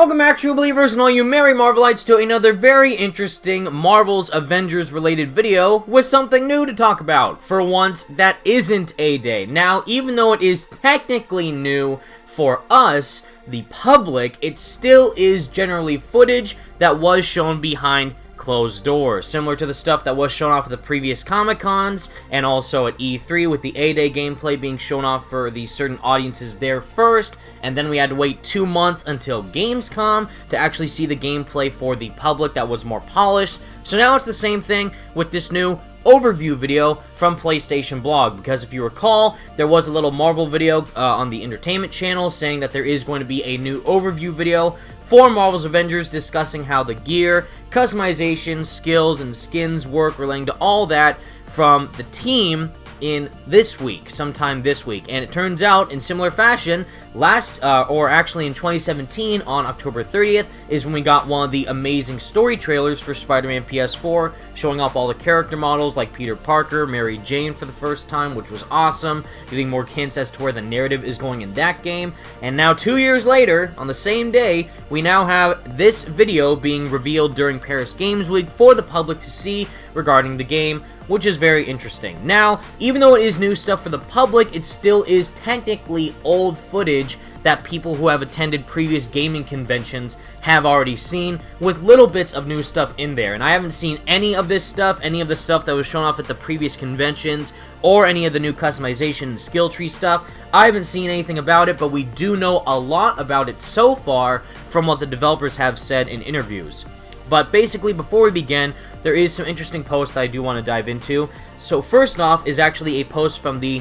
Welcome back, true believers and all you merry Marvelites, to another very interesting Marvel's Avengers related video with something new to talk about. For once, that isn't A-Day. Now, even though it is technically new for us, the public, it still is generally footage that was shown behind closed doors, similar to the stuff that was shown off at the previous Comic-Cons and also at E3, with the A-Day gameplay being shown off for the certain audiences there first, and then we had to wait 2 months until Gamescom to actually see the gameplay for the public that was more polished. So now it's the same thing with this new overview video from PlayStation Blog, because if you recall, there was a little Marvel video on the Entertainment channel saying that there is going to be a new overview video for Marvel's Avengers discussing how the gear, customization, skills, and skins work, relating to all that from the team in this week, sometime this week. And it turns out, in similar fashion, actually in 2017, on October 30th, is when we got one of the amazing story trailers for Spider-Man PS4, showing off all the character models like Peter Parker, Mary Jane for the first time, which was awesome, getting more hints as to where the narrative is going in that game. And now 2 years later, on the same day, we now have this video being revealed during Paris Games Week for the public to see regarding the game, which is very interesting. Now, even though it is new stuff for the public, it still is technically old footage that people who have attended previous gaming conventions have already seen, with little bits of new stuff in there. And I haven't seen any of this stuff, any of the stuff that was shown off at the previous conventions, or any of the new customization and skill tree stuff. I haven't seen anything about it, but we do know a lot about it so far from what the developers have said in interviews. But basically, before we begin, there is some interesting posts that I do want to dive into. So first off is actually a post from the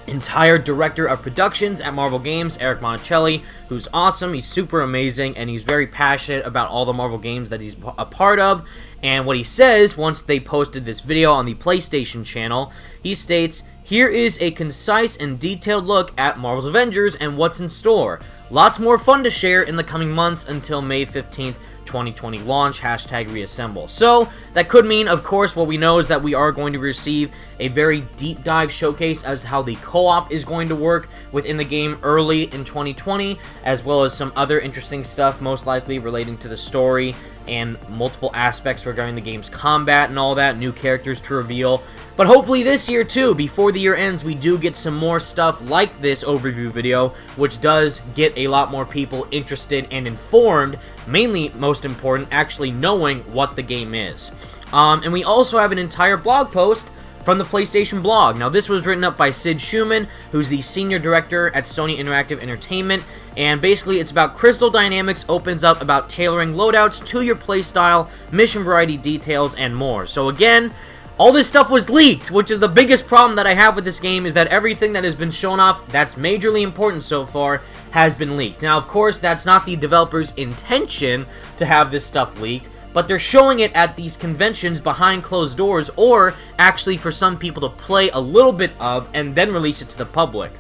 entire director of productions at Marvel Games, Eric Monticelli, who's awesome. He's super amazing, and he's very passionate about all the Marvel games that he's a part of. And what he says, once they posted this video on the PlayStation channel, he states, "Here is a concise and detailed look at Marvel's Avengers and what's in store. Lots more fun to share in the coming months until May 15th, 2020 launch, #reassemble." So that could mean, of course, what we know is that we are going to receive a very deep dive showcase as to how the co-op is going to work within the game early in 2020, as well as some other interesting stuff, most likely relating to the story and multiple aspects regarding the game's combat and all that, new characters to reveal. But hopefully this year too, before the year ends, we do get some more stuff like this overview video, which does get a lot more people interested and informed, mainly, most important, actually knowing what the game is. And we also have an entire blog post from the PlayStation Blog. Now, this was written up by Sid Schumann, who's the senior director at Sony Interactive Entertainment, and basically it's about Crystal Dynamics opens up about tailoring loadouts to your playstyle, mission variety details, and more. So again, all this stuff was leaked, which is the biggest problem that I have with this game, is that everything that has been shown off that's majorly important so far has been leaked. Now, of course, that's not the developers' intention to have this stuff leaked, but they're showing it at these conventions behind closed doors, or actually for some people to play a little bit of and then release it to the public.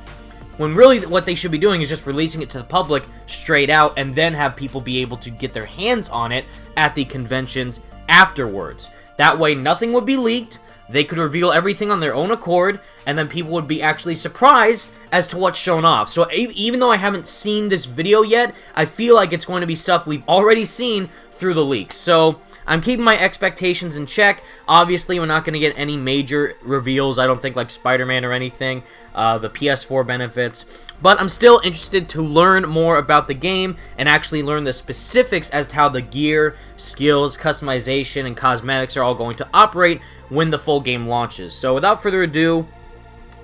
When really what they should be doing is just releasing it to the public straight out and then have people be able to get their hands on it at the conventions afterwards. That way nothing would be leaked, they could reveal everything on their own accord, and then people would be actually surprised as to what's shown off. So even though I haven't seen this video yet, I feel like it's going to be stuff we've already seen through the leaks. So I'm keeping my expectations in check. Obviously, we're not going to get any major reveals, I don't think, like Spider-Man or anything, the PS4 benefits, but I'm still interested to learn more about the game and actually learn the specifics as to how the gear, skills, customization, and cosmetics are all going to operate when the full game launches. So without further ado,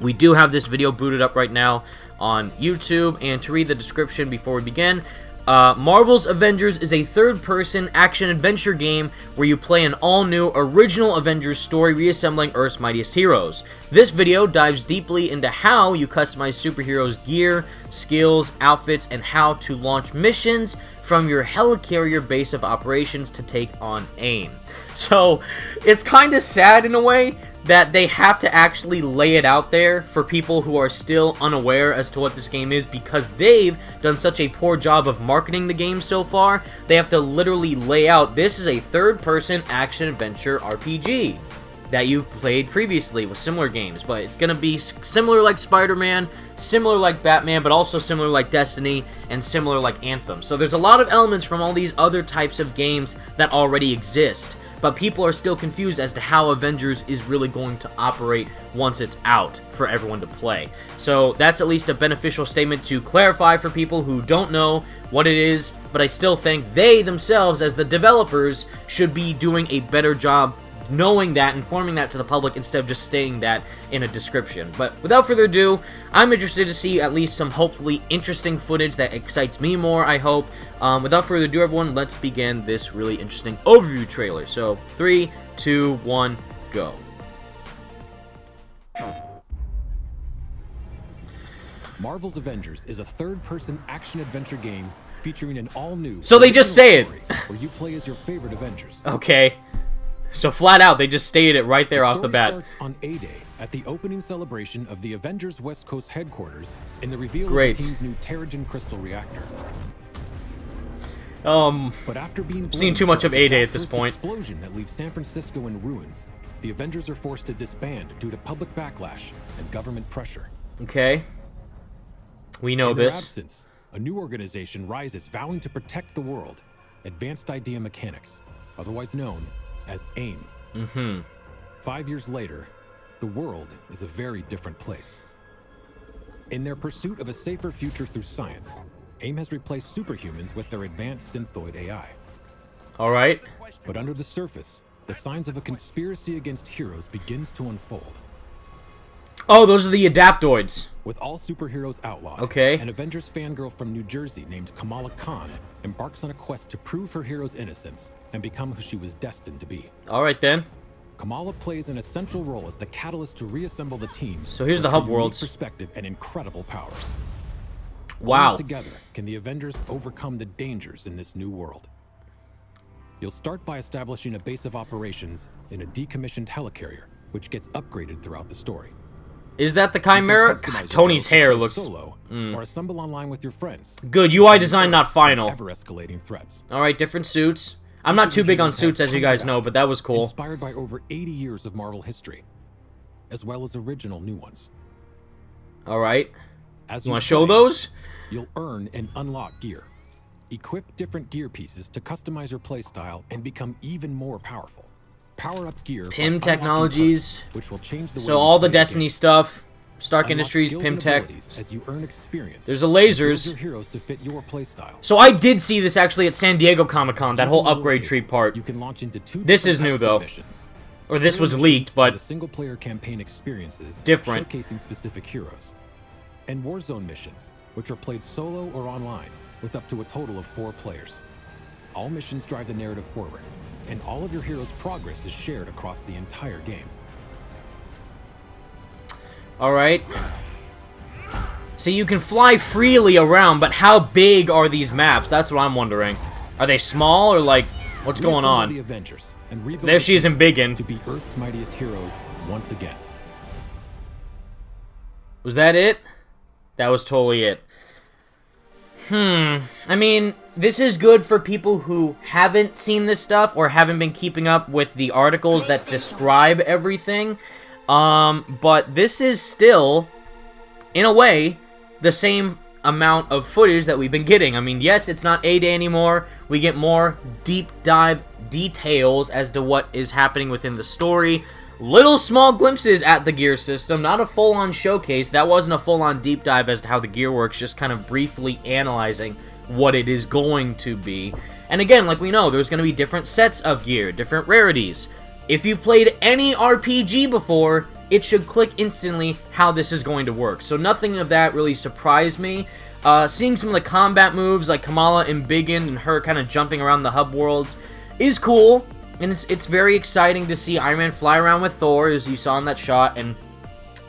we do have this video booted up right now on YouTube, and to read the description before we begin, Marvel's Avengers is a third-person action-adventure game where you play an all-new original Avengers story reassembling Earth's mightiest heroes. This video dives deeply into how you customize superheroes' gear, skills, outfits, and how to launch missions from your helicarrier base of operations to take on AIM. So, it's kind of sad in a way that they have to actually lay it out there for people who are still unaware as to what this game is, because they've done such a poor job of marketing the game so far. They have to literally lay out, this is a third-person action-adventure RPG. that you've played previously with similar games, but it's going to be similar like Spider-Man, similar like Batman, but also similar like Destiny, and similar like Anthem. So there's a lot of elements from all these other types of games that already exist, but people are still confused as to how Avengers is really going to operate once it's out for everyone to play. So that's at least a beneficial statement to clarify for people who don't know what it is, but I still think they themselves, as the developers, should be doing a better job knowing that, informing that to the public, instead of just stating that in a description. But without further ado, I'm interested to see at least some hopefully interesting footage that excites me more, I hope. Without further ado, everyone, let's begin this really interesting overview trailer. So, 3, 2, 1, go. Marvel's Avengers is a third-person action-adventure game featuring an all-new... So they just say it! Where you play as your favorite Avengers. Okay. So flat out, they just stated it right there off the bat. The story starts on A-Day at the opening celebration of the Avengers West Coast headquarters in the reveal of the team's new Terrigen crystal reactor. But after being seen too much of A-Day at this point. Explosion that leaves San Francisco in ruins, the Avengers are forced to disband due to public backlash and government pressure. Okay. We know in their this. absence, a new organization rises vowing to protect the world, Advanced Idea Mechanics, otherwise known as AIM. 5 years later, the world is a very different place. In their pursuit of a safer future through science, AIM has replaced superhumans with their advanced synthoid AI. Alright. But under the surface, the signs of a conspiracy against heroes begins to unfold. Oh, those are the Adaptoids. With all superheroes outlawed, okay, an Avengers fangirl from New Jersey named Kamala Khan embarks on a quest to prove her hero's innocence and become who she was destined to be. Alright then. Kamala plays an essential role as the catalyst to reassemble the team. So here's the hub worlds. Perspective and incredible powers. Wow. Only together can the Avengers overcome the dangers in this new world. You'll start by establishing a base of operations in a decommissioned helicarrier, which gets upgraded throughout the story. Is that the Chimera? God, Tony's hair looks... Solo, or assemble online with your friends. Good, UI design not final. Ever-escalating threats. Alright, different suits. I'm not too big on suits, as you guys know, but that was cool. Inspired by over 80 years of Marvel history, as well as original new ones. Alright. As you want to show those? You'll earn and unlock gear. Equip different gear pieces to customize your playstyle and become even more powerful. Power up gear. PIM Technologies. Which will change the way so all the Destiny stuff. Stark Industries, PIM Tech. As you earn experience. There's a lasers. Your heroes to fit your playstyle. So I did see this actually at San Diego Comic-Con, that whole upgrade tree part. You can launch into 2 this is new though. Or this was leaked, but the single player campaign experiences different. Showcasing specific heroes. And Warzone missions, which are played solo or online with up to a total of 4 players. All missions drive the narrative forward, and all of your heroes' progress is shared across the entire game. Alright. So you can fly freely around, but how big are these maps? That's what I'm wondering. Are they small, or like, what's going on? The Avengers and there she is in Biggin. To be Earth's mightiest heroes once again. Was that it? That was totally it. I mean, this is good for people who haven't seen this stuff or haven't been keeping up with the articles that describe everything. But this is still, in a way, the same amount of footage that we've been getting. I mean, yes, it's not A-Day anymore. We get more deep dive details as to what is happening within the story. Little small glimpses at the gear system, not a full-on showcase. That wasn't a full-on deep dive as to how the gear works, just kind of briefly analyzing what it is going to be. And again, like we know, there's going to be different sets of gear, different rarities. If you've played any RPG before, it should click instantly how this is going to work. So nothing of that really surprised me. Seeing some of the combat moves, like Kamala and Biggin and her kind of jumping around the hub worlds, is cool. And it's very exciting to see Iron Man fly around with Thor, as you saw in that shot, and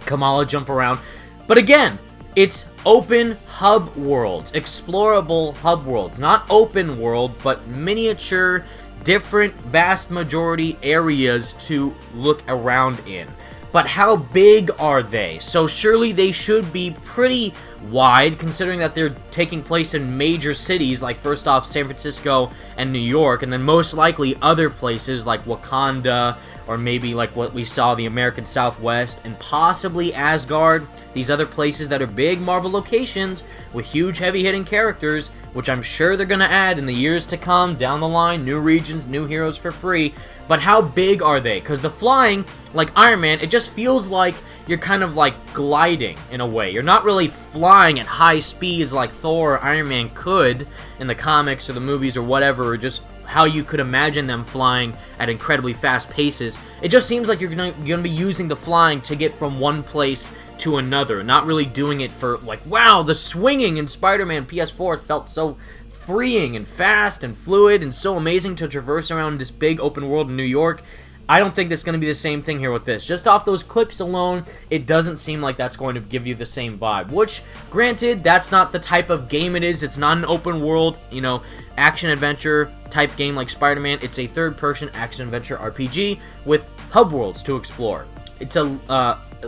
Kamala jump around. But again, it's open hub worlds, explorable hub worlds. Not open world, but miniature, different, vast majority areas to look around in. but how big are they? So surely they should be pretty wide, considering that they're taking place in major cities, like first off San Francisco and New York, and then most likely other places like Wakanda, or maybe like what we saw, the American Southwest, and possibly Asgard. These other places that are big Marvel locations with huge heavy-hitting characters, which I'm sure they're going to add in the years to come, down the line, new regions, new heroes for free. But how big are they? Because the flying, like Iron Man, it just feels like you're kind of like gliding in a way. You're not really flying at high speeds like Thor or Iron Man could in the comics or the movies or whatever, or just how you could imagine them flying at incredibly fast paces. It just seems like you're gonna be using the flying to get from one place to another, not really doing it for, like, wow, the swinging in Spider-Man PS4 felt so freeing and fast and fluid and so amazing to traverse around this big open world in New York. I don't think that's going to be the same thing here with this. Just off those clips alone, it doesn't seem like that's going to give you the same vibe. Which, granted, that's not the type of game it is. It's not an open world, you know, action-adventure type game like Spider-Man. It's a third-person action-adventure RPG with hub worlds to explore. It's a,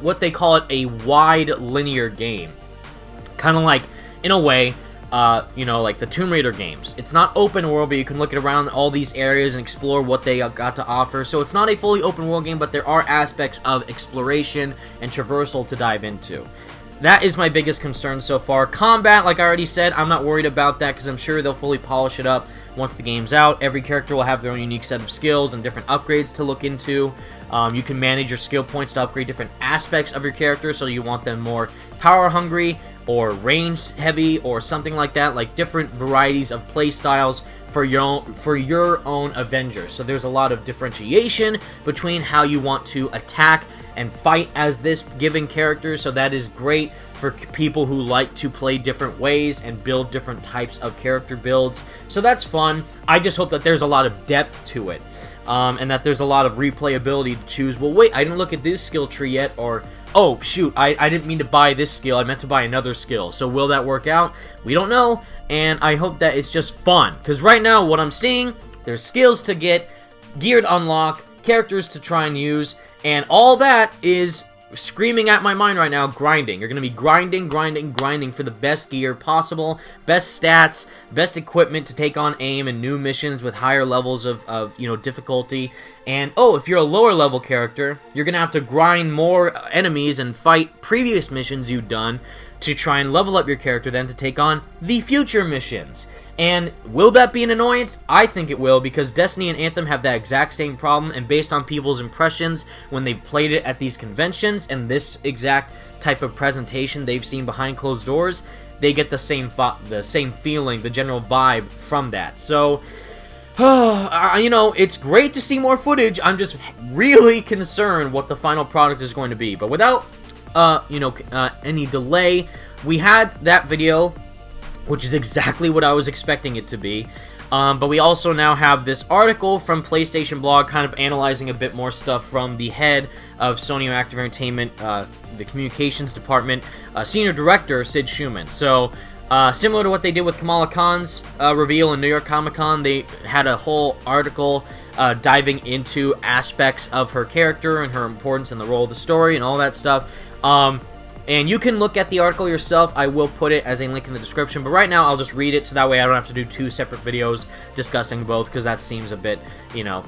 what they call it, a wide linear game. Kind of like, in a way, you know, like the Tomb Raider games. It's not open world, but you can look around all these areas and explore what they got to offer. So it's not a fully open world game, but there are aspects of exploration and traversal to dive into. That is my biggest concern so far. Combat, like I already said, I'm not worried about that because I'm sure they'll fully polish it up once the game's out. Every character will have their own unique set of skills and different upgrades to look into. You can manage your skill points to upgrade different aspects of your character, so you want them more power hungry or ranged heavy or something like that, like different varieties of play styles for your own Avengers. So there's a lot of differentiation between how you want to attack and fight as this given character, so that is great for people who like to play different ways and build different types of character builds. So that's fun. I just hope that there's a lot of depth to it, and that there's a lot of replayability to choose. Well, wait, I didn't look at this skill tree yet, or oh, shoot, I didn't mean to buy this skill. I meant to buy another skill. So will that work out? We don't know, and I hope that it's just fun. Because right now, what I'm seeing, there's skills to get, gear to unlock, characters to try and use, and all that is screaming at my mind right now, grinding. You're going to be grinding for the best gear possible, best stats, best equipment to take on aim and new missions with higher levels of you know, difficulty. And, oh, if you're a lower level character, you're going to have to grind more enemies and fight previous missions you've done to try and level up your character then to take on the future missions. And will that be an annoyance? I think it will, because Destiny and Anthem have that exact same problem, and based on people's impressions when they've played it at these conventions and this exact type of presentation they've seen behind closed doors, they get the same feeling, the general vibe from that. So, you know, it's great to see more footage. I'm just really concerned what the final product is going to be. But without, you know, any delay, we had that video, which is exactly what I was expecting it to be. But we also now have this article from PlayStation Blog kind of analyzing a bit more stuff from the head of Sony Interactive Entertainment, the communications department, senior director Sid Schumann. So, similar to what they did with Kamala Khan's reveal in New York Comic Con, they had a whole article diving into aspects of her character and her importance and the role of the story and all that stuff. And you can look at the article yourself. I will put it as a link in the description. But right now, I'll just read it, so that way I don't have to do two separate videos discussing both, because that seems a bit, you know,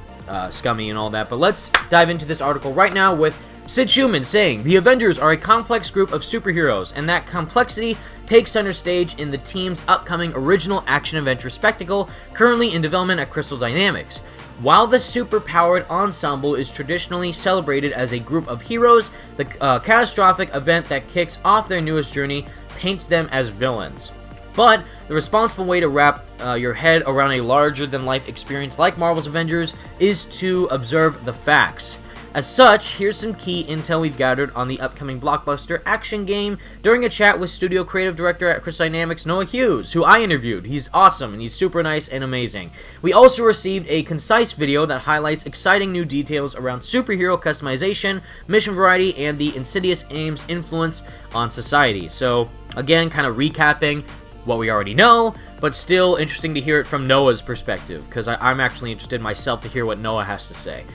scummy and all that. But let's dive into this article right now with Sid Schumann saying, "The Avengers are a complex group of superheroes, and that complexity takes center stage in the team's upcoming original action-adventure spectacle currently in development at Crystal Dynamics. While the super-powered ensemble is traditionally celebrated as a group of heroes, the catastrophic event that kicks off their newest journey paints them as villains. But the responsible way to wrap your head around a larger-than-life experience like Marvel's Avengers is to observe the facts. As such, here's some key intel we've gathered on the upcoming blockbuster action game during a chat with studio creative director at Crystal Dynamics, Noah Hughes, who I interviewed. He's awesome, and he's super nice and amazing. We also received a concise video that highlights exciting new details around superhero customization, mission variety, and the insidious aim's influence on society." So, again, kind of recapping what we already know, but still interesting to hear it from Noah's perspective, because I'm actually interested myself to hear what Noah has to say.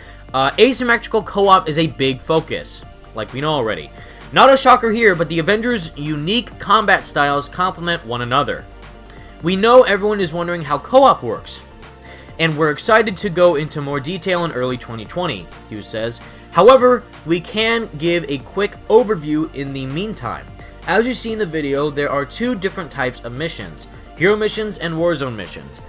Asymmetrical co-op is a big focus. like we know already. Not a shocker here, but the Avengers' unique combat styles complement one another. We know everyone is wondering how co-op works, and we're excited to go into more detail in early 2020, Hughes says. However, we can give a quick overview in the meantime. As you see in the video, there are two different types of missions: Hero missions and Warzone missions.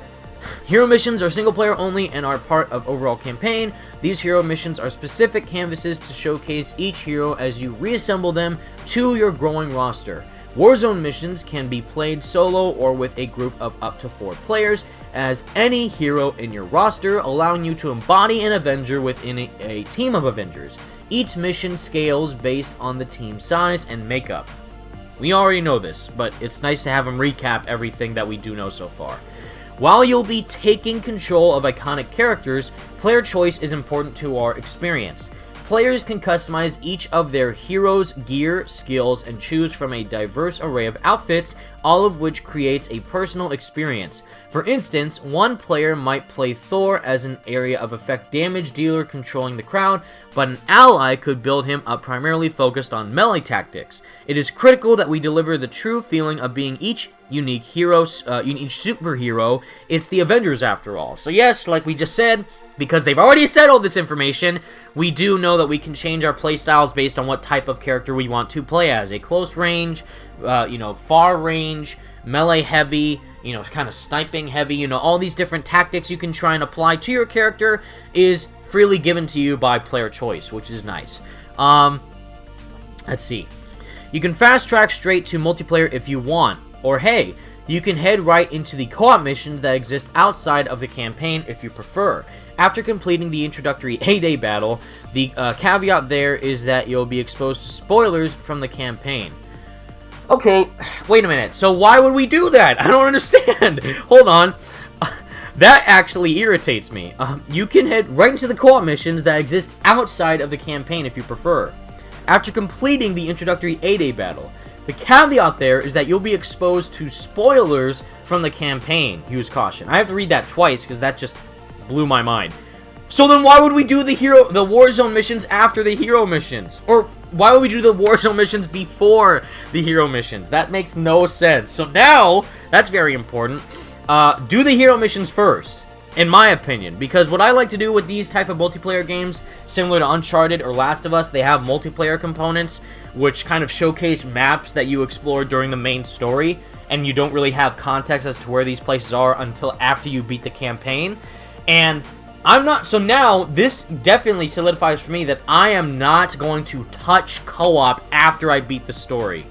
Hero missions are single player only and are part of overall campaign. These hero missions are specific canvases to showcase each hero as you reassemble them to your growing roster. Warzone missions can be played solo or with a group of up to 4 players as any hero in your roster, allowing you to embody an Avenger within a team of Avengers. Each mission scales based on the team size and makeup. We already know this, but it's nice to have them recap everything that we do know so far. While you'll be taking control of iconic characters, player choice is important to our experience. Players can customize each of their heroes' gear, skills, and choose from a diverse array of outfits, all of which creates a personal experience. For instance, one player might play Thor as an area of effect damage dealer controlling the crowd, but an ally could build him up primarily focused on melee tactics. It is critical that we deliver the true feeling of being each unique hero, each superhero. It's the Avengers after all. So yes, like we just said, because they've already said all this information, we do know that we can change our playstyles based on what type of character we want to play as. A close range, far range, melee heavy, kind of sniping heavy, all these different tactics you can try and apply to your character is freely given to you by player choice, which is nice. Let's see. You can fast track straight to multiplayer if you want, or hey, you can head right into the co-op missions that exist outside of the campaign if you prefer. After completing the introductory A-Day battle, the caveat there is that you'll be exposed to spoilers from the campaign. Okay, wait a minute. So why would we do that? I don't understand. Hold on. That actually irritates me. You can head right into the co-op missions that exist outside of the campaign if you prefer. After completing the introductory A-Day battle, the caveat there is that you'll be exposed to spoilers from the campaign, Hughes cautioned. I have to read that twice because that just blew my mind. So then why would we do the Warzone missions after the hero missions? Or why would we do the Warzone missions before the hero missions? That makes no sense. So now, that's very important. Do the hero missions first, in my opinion. Because what I like to do with these type of multiplayer games, similar to Uncharted or Last of Us, they have multiplayer components, which kind of showcase maps that you explore during the main story, and you don't really have context as to where these places are until after you beat the campaign. And so now, this definitely solidifies for me that I am not going to touch co-op after I beat the story.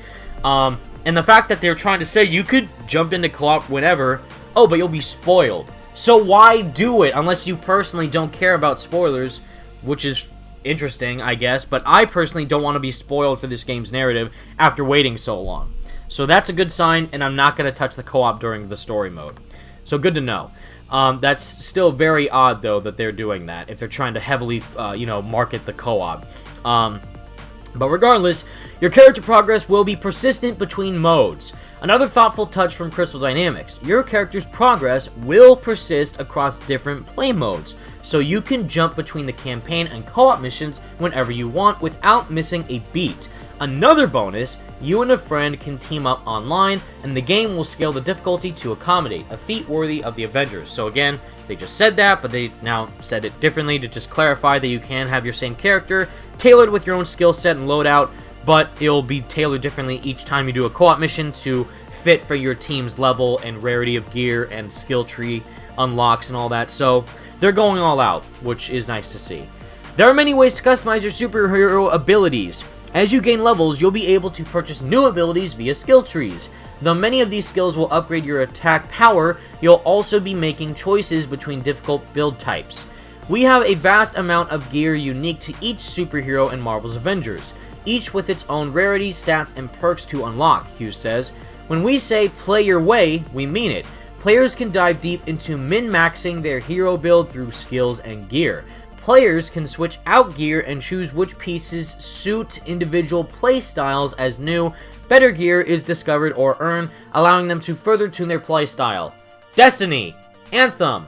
And the fact that they're trying to say you could jump into co-op whenever, oh, but you'll be spoiled. So why do it unless you personally don't care about spoilers, which is interesting, I guess, but I personally don't want to be spoiled for this game's narrative after waiting so long. So that's a good sign, and I'm not going to touch the co-op during the story mode. So good to know. That's still very odd, though, that they're doing that, if they're trying to heavily, market the co-op. But regardless, your character progress will be persistent between modes. Another thoughtful touch from Crystal Dynamics, your character's progress will persist across different play modes, so you can jump between the campaign and co-op missions whenever you want without missing a beat. Another bonus, you and a friend can team up online, and the game will scale the difficulty to accommodate, a feat worthy of the Avengers. So again, they just said that, but they now said it differently to just clarify that you can have your same character, tailored with your own skill set and loadout, but it'll be tailored differently each time you do a co-op mission to fit for your team's level and rarity of gear and skill tree unlocks and all that. So they're going all out, which is nice to see. There are many ways to customize your superhero abilities. As you gain levels, you'll be able to purchase new abilities via skill trees. Though many of these skills will upgrade your attack power, you'll also be making choices between difficult build types. We have a vast amount of gear unique to each superhero in Marvel's Avengers, each with its own rarity, stats, and perks to unlock, Hughes says. When we say play your way, we mean it. Players can dive deep into min-maxing their hero build through skills and gear. Players can switch out gear and choose which pieces suit individual playstyles as new, better gear is discovered or earned, allowing them to further tune their playstyle. Destiny, Anthem,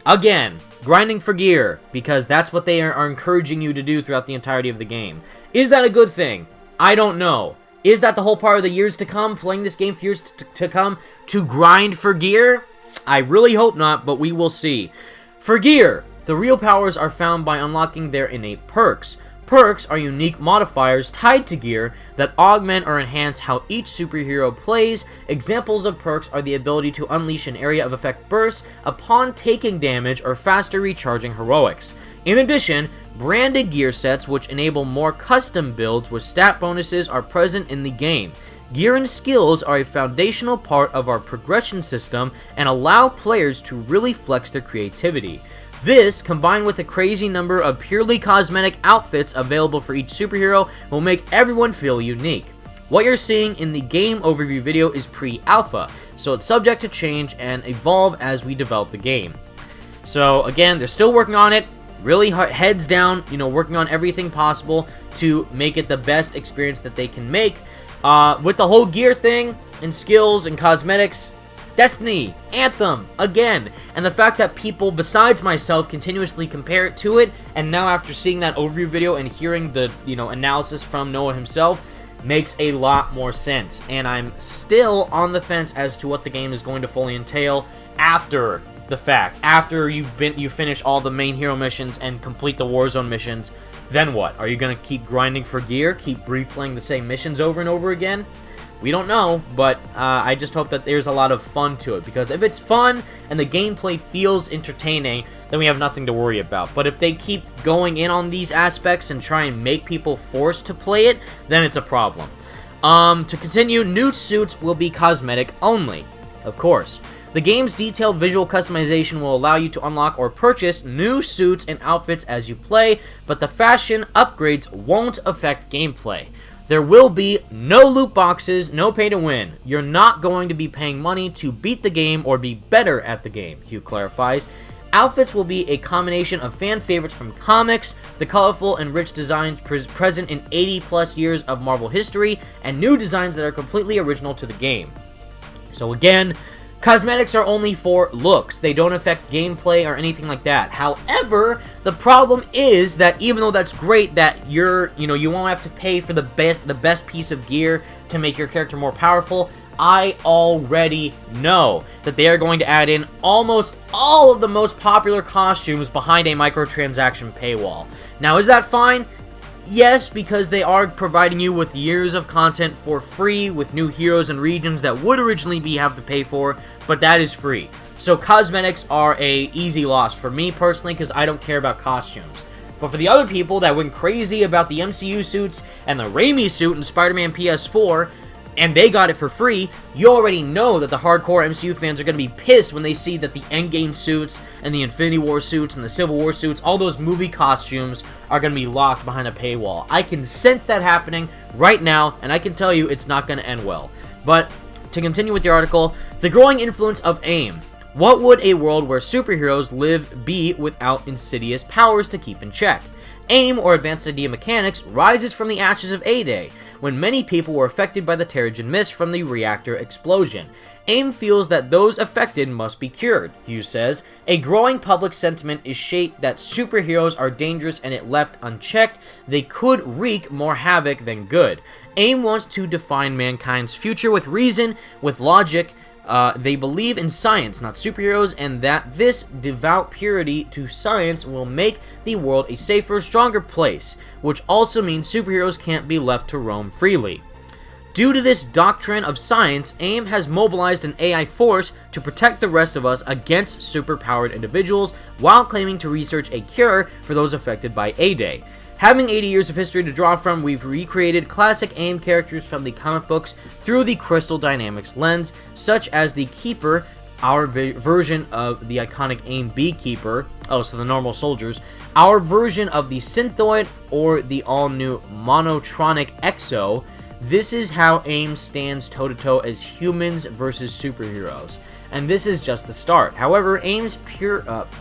Again, grinding for gear, because that's what they are encouraging you to do throughout the entirety of the game. Is that a good thing? I don't know. Is that the whole part of the years to come, playing this game for years to come, to grind for gear? I really hope not, but we will see. For gear, the real powers are found by unlocking their innate perks. Perks are unique modifiers tied to gear that augment or enhance how each superhero plays. Examples of perks are the ability to unleash an area of effect burst upon taking damage or faster recharging heroics. In addition, branded gear sets which enable more custom builds with stat bonuses are present in the game. Gear and skills are a foundational part of our progression system and allow players to really flex their creativity. This, combined with a crazy number of purely cosmetic outfits available for each superhero, will make everyone feel unique. What you're seeing in the game overview video is pre-alpha, so it's subject to change and evolve as we develop the game. So again, they're still working on it, really heads down, working on everything possible to make it the best experience that they can make. With the whole gear thing, and skills, and cosmetics, Destiny, Anthem, again, and the fact that people besides myself continuously compare it to it, and now after seeing that overview video and hearing the, analysis from Noah himself, makes a lot more sense, and I'm still on the fence as to what the game is going to fully entail after the fact. After you finish all the main hero missions and complete the Warzone missions, then what? Are you going to keep grinding for gear, keep replaying the same missions over and over again? We don't know, but I just hope that there's a lot of fun to it, because if it's fun and the gameplay feels entertaining, then we have nothing to worry about. But if they keep going in on these aspects and try and make people forced to play it, then it's a problem. To continue, new suits will be cosmetic only, of course. The game's detailed visual customization will allow you to unlock or purchase new suits and outfits as you play, but the fashion upgrades won't affect gameplay. There will be no loot boxes, no pay to win. You're not going to be paying money to beat the game or be better at the game, Hugh clarifies. Outfits will be a combination of fan favorites from comics, the colorful and rich designs present in 80 plus years of Marvel history, and new designs that are completely original to the game. So again, cosmetics are only for looks. They don't affect gameplay or anything like that. However, the problem is that even though that's great that you won't have to pay for the best piece of gear to make your character more powerful, I already know that they are going to add in almost all of the most popular costumes behind a microtransaction paywall. Now, is that fine? Yes, because they are providing you with years of content for free with new heroes and regions that would originally have to pay for, but that is free. So cosmetics are a easy loss for me personally, because I don't care about costumes. But for the other people that went crazy about the MCU suits and the Raimi suit in Spider-Man PS4, and they got it for free, you already know that the hardcore MCU fans are going to be pissed when they see that the Endgame suits and the Infinity War suits and the Civil War suits, all those movie costumes, are going to be locked behind a paywall. I can sense that happening right now, and I can tell you it's not going to end well. But to continue with the article, the growing influence of AIM. What would a world where superheroes live be without insidious powers to keep in check? AIM, or Advanced Idea Mechanics, rises from the ashes of A-Day, when many people were affected by the Terrigen Mist from the reactor explosion. AIM feels that those affected must be cured, Hughes says. A growing public sentiment is shaped that superheroes are dangerous, and if left unchecked, they could wreak more havoc than good. AIM wants to define mankind's future with reason, with logic. They believe in science, not superheroes, and that this devout purity to science will make the world a safer, stronger place, which also means superheroes can't be left to roam freely. Due to this doctrine of science, AIM has mobilized an AI force to protect the rest of us against superpowered individuals, while claiming to research a cure for those affected by A-Day. Having 80 years of history to draw from, we've recreated classic AIM characters from the comic books through the Crystal Dynamics lens, such as the Keeper, our version of the iconic AIM Beekeeper, so the normal soldiers, our version of the Synthoid, or the all-new Monotronic Exo. This is how AIM stands toe-to-toe as humans versus superheroes. And this is just the start. However, AIM's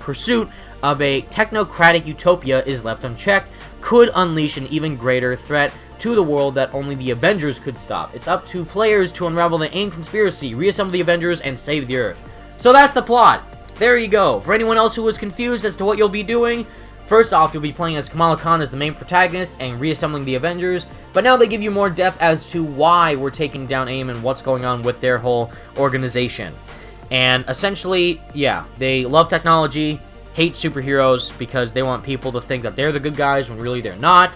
pursuit of a technocratic utopia is left unchecked, could unleash an even greater threat to the world that only the Avengers could stop. It's up to players to unravel the AIM conspiracy, reassemble the Avengers, and save the Earth. So that's the plot. there you go. For anyone else who was confused as to what you'll be doing, first off, you'll be playing as Kamala Khan as the main protagonist and reassembling the Avengers, but now they give you more depth as to why we're taking down AIM and what's going on with their whole organization. And essentially, yeah, they love technology, hate superheroes because they want people to think that they're the good guys when really they're not.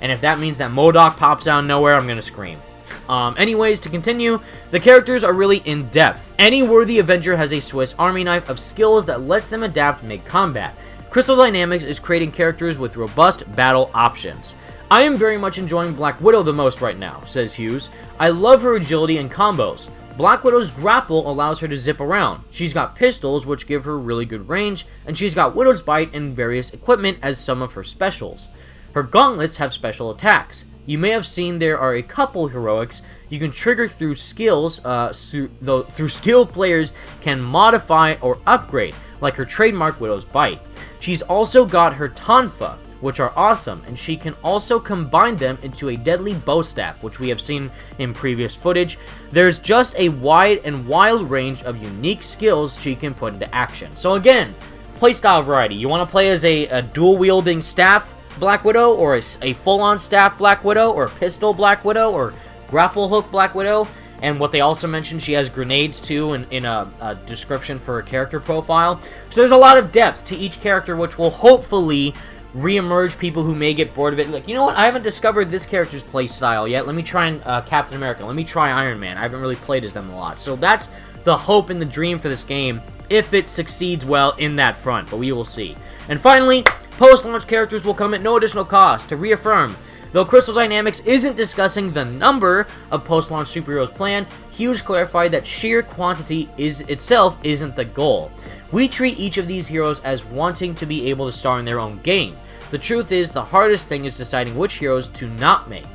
And if that means that MODOK pops out of nowhere, I'm gonna scream. Anyways, to continue, the characters are really in-depth. Any worthy Avenger has a Swiss Army knife of skills that lets them adapt mid-combat. Crystal Dynamics is creating characters with robust battle options. I am very much enjoying Black Widow the most right now, says Hughes. I love her agility and combos. Black Widow's grapple allows her to zip around. She's got pistols, which give her really good range, and she's got Widow's Bite and various equipment as some of her specials. Her gauntlets have special attacks. You may have seen there are a couple heroics you can trigger through skills, through skilled players can modify or upgrade, like her trademark Widow's Bite. She's also got her Tonfa, which are awesome, and she can also combine them into a deadly bow staff, which we have seen in previous footage. There's just a wide and wild range of unique skills she can put into action. So again, playstyle variety. You want to play as a dual-wielding staff Black Widow, or a full-on staff Black Widow, or pistol Black Widow, or grapple hook Black Widow. And what they also mentioned, she has grenades too in a description for her character profile. So there's a lot of depth to each character, which will hopefully re-emerge people who may get bored of it. Like, you know what, I haven't discovered this character's play style yet. Let me try Captain America. Let me try Iron Man. I haven't really played as them a lot. So that's the hope and the dream for this game, if it succeeds well in that front. But we will see. And finally, post-launch characters will come at no additional cost. To reaffirm, though Crystal Dynamics isn't discussing the number of post-launch superheroes planned, Hughes clarified that sheer quantity itself isn't the goal. We treat each of these heroes as wanting to be able to star in their own game. The truth is, the hardest thing is deciding which heroes to not make.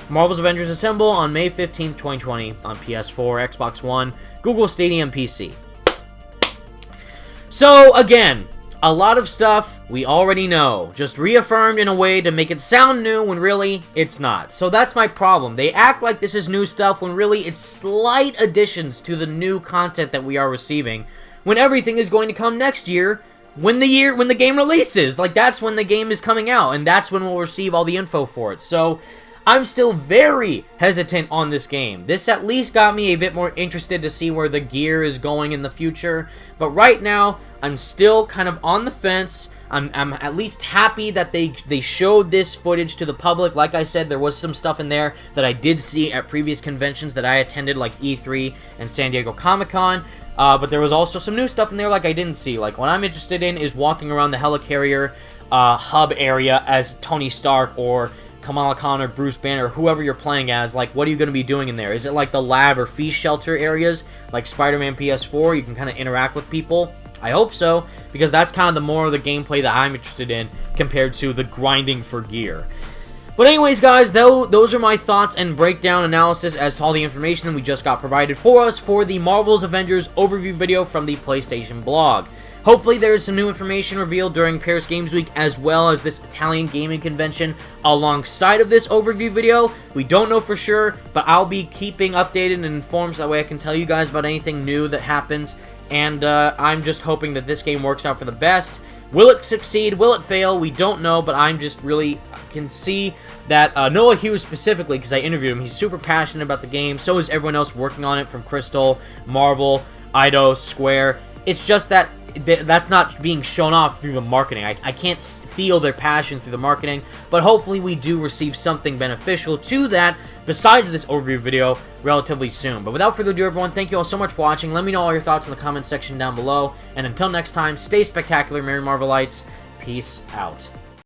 Marvel's Avengers Assemble on May 15, 2020 on PS4, Xbox One, Google Stadia, and PC. So, again, a lot of stuff we already know, just reaffirmed in a way to make it sound new when really it's not. So that's my problem. They act like this is new stuff when really it's slight additions to the new content that we are receiving, when everything is going to come next year when the game releases. Like, that's when the game is coming out, and that's when we'll receive all the info for it. So I'm still very hesitant on this game. This at least got me a bit more interested to see where the gear is going in the future. But right now, I'm still kind of on the fence. I'm at least happy that they showed this footage to the public. Like I said, there was some stuff in there that I did see at previous conventions that I attended, like E3 and San Diego Comic-Con. But there was also some new stuff in there like I didn't see. Like, what I'm interested in is walking around the helicarrier hub area as Tony Stark or Kamala Khan or Bruce Banner, or whoever you're playing as. Like, what are you going to be doing in there? Is it like the lab or feast shelter areas, like Spider-Man PS4? You can kind of interact with people. I hope so, because that's kind of the more of the gameplay that I'm interested in compared to the grinding for gear. But anyways, guys, those are my thoughts and breakdown analysis as to all the information we just got provided for us for the Marvel's Avengers overview video from the PlayStation blog. Hopefully there is some new information revealed during Paris Games Week, as well as this Italian gaming convention alongside of this overview video. We don't know for sure, but I'll be keeping updated and informed so that way I can tell you guys about anything new that happens. And I'm just hoping that this game works out for the best. Will it succeed? Will it fail? We don't know, but I'm just really can see that Noah Hughes specifically, because I interviewed him, he's super passionate about the game. So is everyone else working on it from Crystal, Marvel, Eidos, Square. It's just that that's not being shown off through the marketing. I can't feel their passion through the marketing, but hopefully we do receive something beneficial to that besides this overview video relatively soon. But without further ado, everyone, thank you all so much for watching. Let me know all your thoughts in the comment section down below. And until next time, stay spectacular, Merry Marvelites. Peace out.